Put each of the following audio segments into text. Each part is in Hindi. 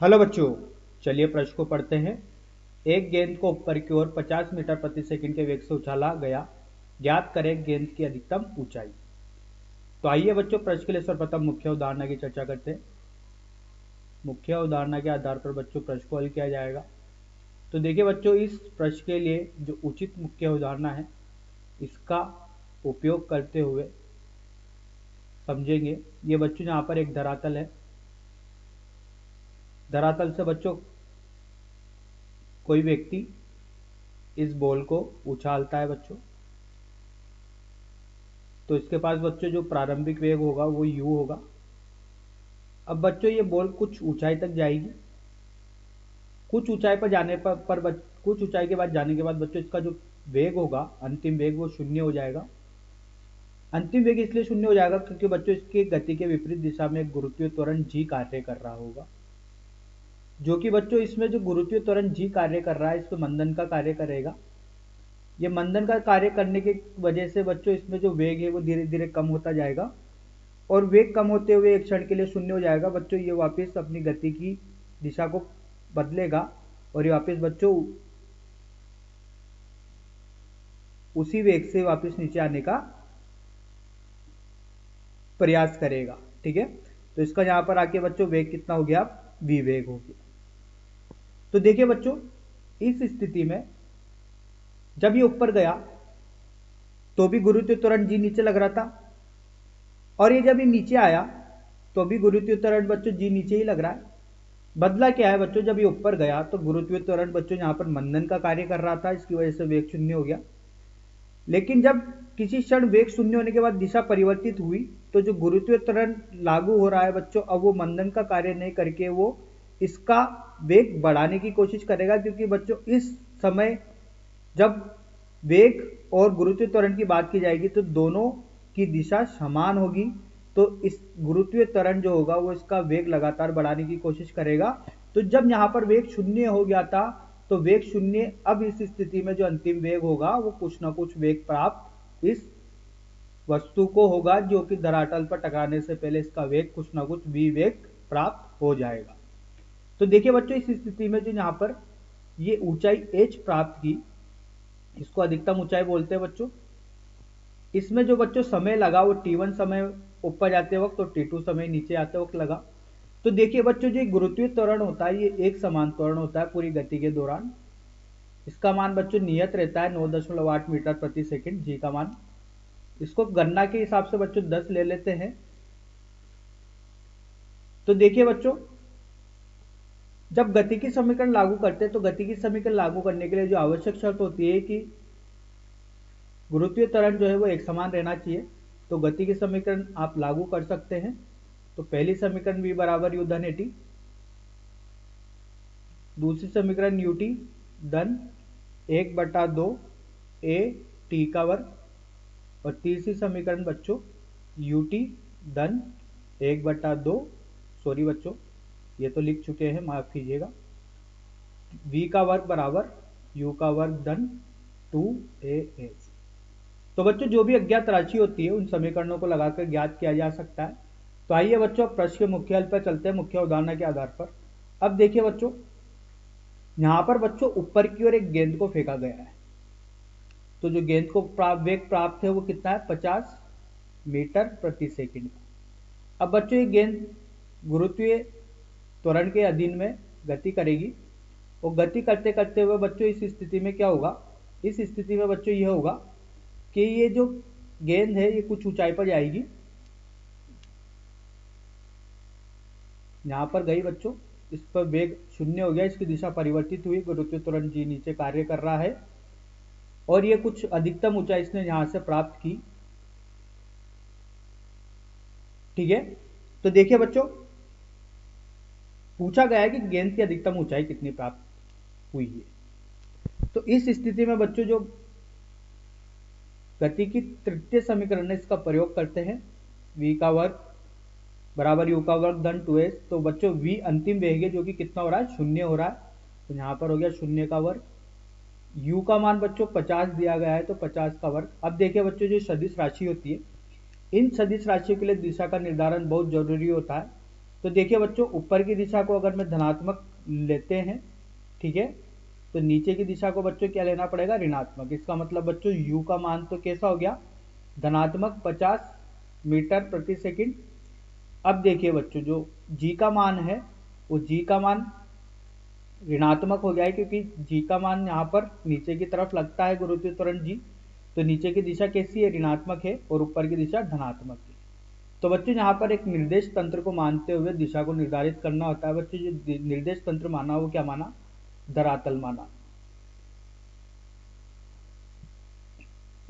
हेलो बच्चों, चलिए प्रश्न को पढ़ते हैं। एक गेंद को ऊपर की ओर 50 मीटर प्रति सेकंड के वेग से उछाला गया। ज्ञात करें गेंद की अधिकतम ऊंचाई। तो आइए बच्चों, प्रश्न के लिए सर्वप्रथम मुख्य उदाहरण की चर्चा करते हैं। मुख्य उदाहरण के आधार पर बच्चों प्रश्न को हल किया जाएगा। तो देखिए बच्चों, इस प्रश्न के लिए जो उचित मुख्य उदाहरण है इसका उपयोग करते हुए समझेंगे। ये बच्चों यहाँ पर एक धरातल है। धरातल से बच्चों कोई व्यक्ति इस बॉल को उछालता है बच्चों। तो इसके पास बच्चों जो प्रारंभिक वेग होगा वो u होगा। अब बच्चों ये बॉल कुछ ऊंचाई तक जाएगी। कुछ ऊंचाई पर जाने कुछ ऊंचाई के बाद जाने के बाद बच्चों इसका जो वेग होगा, अंतिम वेग, वो शून्य हो जाएगा। अंतिम वेग इसलिए शून्य हो जाएगा क्योंकि बच्चों इसकी गति के विपरीत दिशा में गुरुत्वीय त्वरण g कार्य कर रहा होगा। जो कि बच्चों इसमें जो गुरुत्वीय त्वरण g कार्य कर रहा है, इसमें मंदन का कार्य करेगा। ये मंदन का कार्य करने की वजह से बच्चों इसमें जो वेग है वो धीरे धीरे कम होता जाएगा और वेग कम होते हुए एक क्षण के लिए शून्य हो जाएगा। बच्चों ये वापस अपनी गति की दिशा को बदलेगा और ये वापस बच्चों उसी वेग से वापस नीचे आने का प्रयास करेगा। ठीक है, तो इसका यहां पर आके बच्चों वेग कितना हो गया, v वेग हो गया। तो देखिए बच्चों, इस स्थिति में जब ये ऊपर गया तो भी गुरुत्वीय त्वरण g नीचे लग रहा था और ये जब ये नीचे आया तो भी गुरुत्वीय त्वरण बच्चों g नीचे ही लग रहा है। बदला क्या है बच्चों, जब ये ऊपर गया तो गुरुत्वीय त्वरण बच्चों यहाँ पर मंदन का कार्य कर रहा था, इसकी वजह से वेग शून्य हो गया। लेकिन जब किसी क्षण वेग शून्य होने के बाद दिशा परिवर्तित हुई तो जो गुरुत्वीय त्वरण लागू हो रहा है बच्चों, अब वो मंदन का कार्य नहीं करके वो इसका वेग बढ़ाने की कोशिश करेगा। क्योंकि बच्चों इस समय जब वेग और गुरुत्वीय त्वरण की बात की जाएगी तो दोनों की दिशा समान होगी। तो इस गुरुत्वीय त्वरण जो होगा वो इसका वेग लगातार बढ़ाने की कोशिश करेगा। तो जब यहाँ पर वेग शून्य हो गया था तो वेग शून्य, अब इस स्थिति में जो अंतिम वेग होगा वो कुछ ना कुछ वेग प्राप्त इस वस्तु को होगा, जो कि धरातल पर टकराने से पहले इसका वेग कुछ ना कुछ v वेग प्राप्त हो जाएगा। तो देखिए बच्चों, इस स्थिति में जो यहाँ पर ये ऊंचाई h प्राप्त की, इसको अधिकतम ऊंचाई बोलते हैं बच्चों। इसमें जो बच्चों समय लगा वो t1 समय ऊपर जाते वक्त और t2 समय नीचे आते वक्त लगा। तो देखिए बच्चों, जो गुरुत्वीय त्वरण होता है ये एक समान त्वरण होता है पूरी गति के दौरान। इसका मान बच्चों नियत रहता है 9.8 मीटर प्रति सेकंड जी का मान। इसको गणना के हिसाब से बच्चों 10 ले लेते हैं। तो देखिए बच्चों, जब गति की समीकरण लागू करते हैं तो गति की समीकरण लागू करने के लिए जो आवश्यक शर्त होती है कि गुरुत्वीय त्वरण जो है वो एक समान रहना चाहिए। तो गति की समीकरण आप लागू कर सकते हैं। तो पहली समीकरण v बराबर u धन at, दूसरी समीकरण ut धन 1/2 a t का वर्ग और तीसरी समीकरण बच्चों ut धन 1/2, सॉरी बच्चों ये तो लिख चुके हैं, माफ कीजिएगा, v का वर्ग बराबर u का वर्ग धन 2as। तो बच्चों जो भी अज्ञात राशि होती है उन समीकरणों को लगाकर ज्ञात किया जा सकता है। तो आइए बच्चों प्रश्न के मुख्य हल पर चलते हैं मुख्य उदाहरण के आधार पर। अब देखिए बच्चों, यहां पर बच्चों ऊपर की ओर एक गेंद को फेंका गया है। तो जो गेंद को वेग प्राप्त है वो कितना है, 50 मीटर प्रति सेकंड। अब बच्चों ये गेंद गुरुत्वीय त्वरण के अधीन में गति करेगी और गति करते करते हुए बच्चों इस स्थिति में क्या होगा, इस स्थिति में बच्चों यह होगा कि ये जो गेंद है ये कुछ ऊंचाई पर जाएगी। यहां पर गई बच्चों, इस पर वेग शून्य हो गया, इसकी दिशा परिवर्तित हुई, गुरुत्वीय त्वरण जी नीचे कार्य कर रहा है और ये कुछ अधिकतम ऊंचाई इसने यहां से प्राप्त की। ठीक है, तो देखिए बच्चों, पूछा गया है कि गेंद की अधिकतम ऊंचाई कितनी प्राप्त हुई है। तो इस स्थिति में बच्चों जो गति की तृतीय समीकरण है इसका प्रयोग करते हैं। v का वर्ग बराबर u का वर्ग धन 2s। तो बच्चों v अंतिम वेग है जो कि कितना हो रहा है, शून्य हो रहा है। तो यहाँ पर हो गया शून्य का वर्ग। u का मान बच्चों 50 दिया गया है तो 50 का वर्ग। अब देखिए बच्चों, जो सदिश राशि होती है इन सदिश राशियों के लिए दिशा का निर्धारण बहुत जरूरी होता है। तो देखिए बच्चों, ऊपर की दिशा को अगर मैं धनात्मक लेते हैं, ठीक है, तो नीचे की दिशा को बच्चों क्या लेना पड़ेगा, ऋणात्मक। इसका मतलब बच्चों u का मान तो कैसा हो गया, धनात्मक 50 मीटर प्रति सेकंड। अब देखिए बच्चों, जो g का मान है वो g का मान ऋणात्मक हो गया है, क्योंकि g का मान यहाँ पर नीचे की तरफ लगता है गुरुत्वीय त्वरण g, तो नीचे की दिशा कैसी है, ऋणात्मक है, और ऊपर की दिशा धनात्मक है। तो बच्चों यहाँ पर एक निर्देश तंत्र को मानते हुए दिशा को निर्धारित करना होता है। बच्चों जो निर्देश तंत्र माना वो क्या माना, धरातल माना।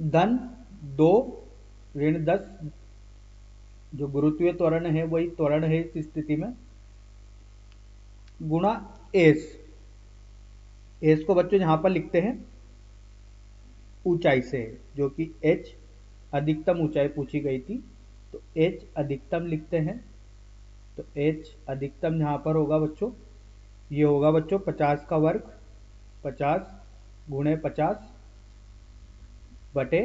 धन 2 ऋण 10, जो गुरुत्वीय त्वरण है वही त्वरण है इस स्थिति में, गुणा एस। एस को बच्चों यहां पर लिखते हैं ऊंचाई से, जो कि एच अधिकतम ऊंचाई पूछी गई थी, तो एच अधिकतम लिखते हैं। तो एच अधिकतम यहां पर होगा बच्चों, ये होगा बच्चों 50 का वर्ग, 50 गुणे 50 बटे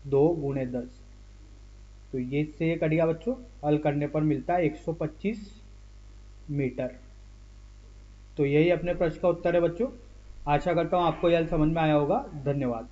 2 गुणे 10। तो ये इससे ये कट गया बच्चों, हल करने पर मिलता है 125 मीटर। तो यही अपने प्रश्न का उत्तर है बच्चों। आशा करता हूँ आपको यह समझ में आया होगा। धन्यवाद।